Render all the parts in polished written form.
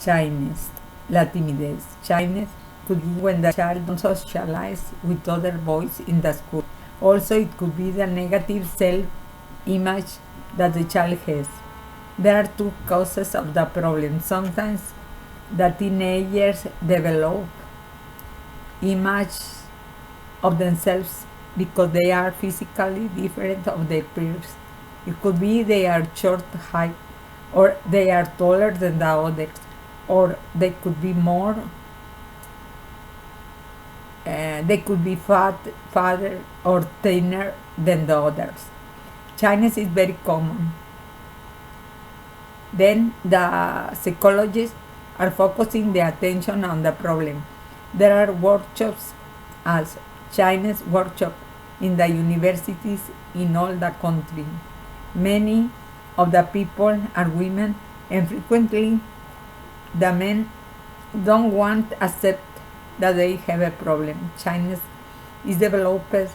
Shyness, la timidez. Shyness could be when the child don't socialize with other boys in the school. Also, it could be the negative self-image that the child has. There are two causes of the problem. Sometimes the teenagers develop image of themselves because they are physically different of their peers. It could be they are short height, or they are taller than the others, or they could be more. They could be fatter or thinner than the others. Shyness is very common. Then the psychologists are focusing the attention on the problem. There are workshops as Shyness workshop in the universities in all the country. Many of the people are women, and frequently the men don't want to accept that they have a problem. Shyness is developed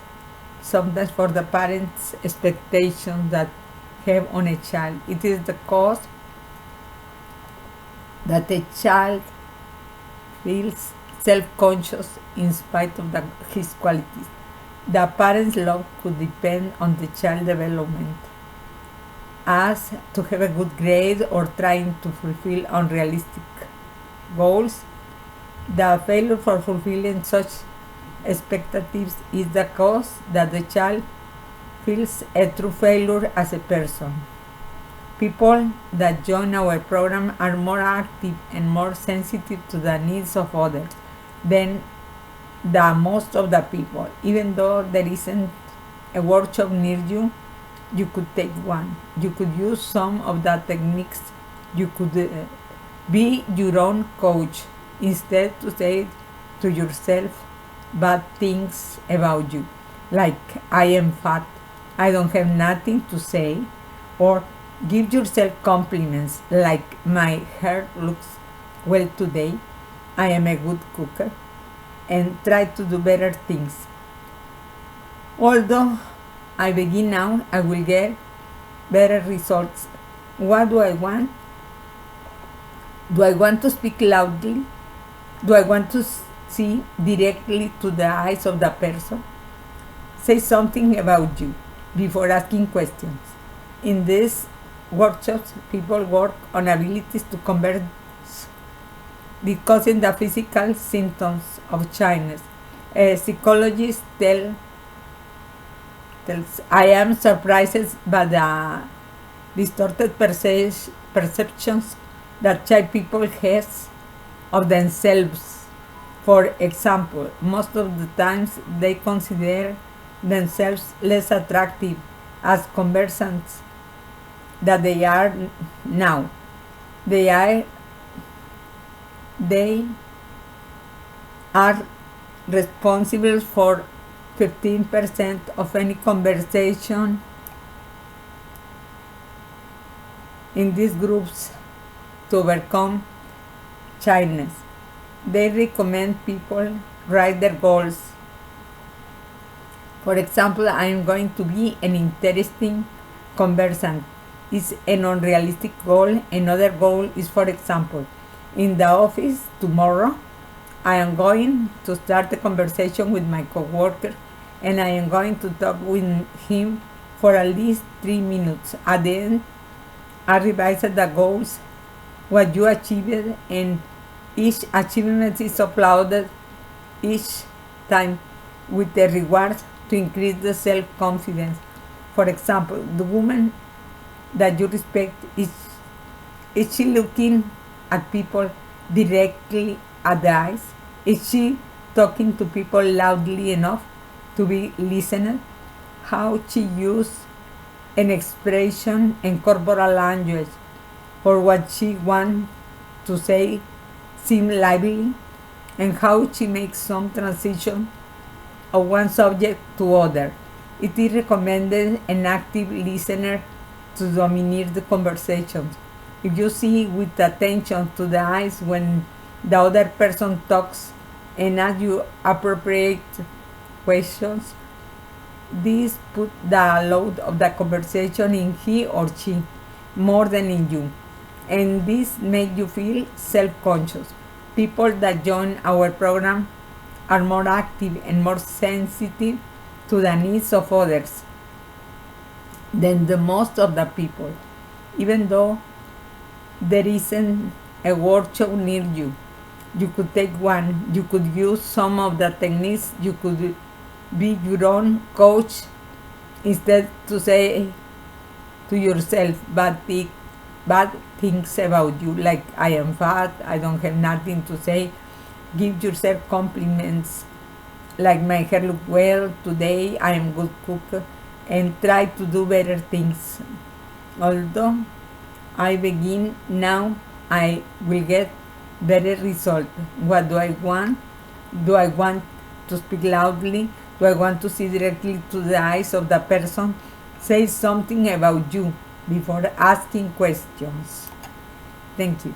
sometimes for the parents' expectations that have on a child. It is the cause that a child feels self-conscious in spite of his qualities. The parents' love could depend on the child development, as to have a good grade or trying to fulfill unrealistic goals. The failure for fulfilling such expectations is the cause that the child feels a true failure as a person. People that join our program are more active and more sensitive to the needs of others than the most of the people. Even though there isn't a workshop near you, you could take one. You could use some of the techniques. You could be your own coach instead to say to yourself bad things about you, like I am fat, I don't have nothing to say, or give yourself compliments like my hair looks well today, I am a good cooker, and try to do better things. Although I begin now, I will get better results. What do I want? Do I want to speak loudly? Do I want to see directly to the eyes of the person? Say something about you before asking questions. In these workshops, people work on abilities to converse, discussing the physical symptoms of shyness. A psychologist tells, I am surprised by the distorted perceptions that shy people have of themselves. For example, most of the times they consider themselves less attractive as conversants that they are now. They are responsible for 15% of any conversation in these groups. To overcome shyness, they recommend people write their goals. For example, I am going to be an interesting conversant is an unrealistic goal. Another goal is, for example, in the office tomorrow, I am going to start a conversation with my coworker, and I am going to talk with him for at least 3 minutes. At the end, I revise the goals, what you achieved, and each achievement is applauded each time with a reward to increase the self-confidence. For example, the woman that you respect, is she looking at people directly at the eyes? Is she talking to people loudly enough to be listened? How she use an expression and corporal language for what she wants to say seem lively, and how she makes some transition of one subject to other. It is recommended an active listener to dominate the conversations. If you see with attention to the eyes when the other person talks and ask you appropriate questions, this puts the load of the conversation in he or she more than in you. and this makes you feel self-conscious. People that join our program are more active and more sensitive to the needs of others than the most of the people, even though there isn't a workshop near you. You could take one, you could use some of the techniques, you could be your own coach instead to say to yourself bad things about you, like I am fat, I don't have nothing to say. Give yourself compliments like my hair look well today, I am good cook, and try to do better things. Although I begin now, I will get better result. What do I want? Do I want to speak loudly? Do I want to see directly to the eyes of the person? Say something about you before asking questions. Thank you.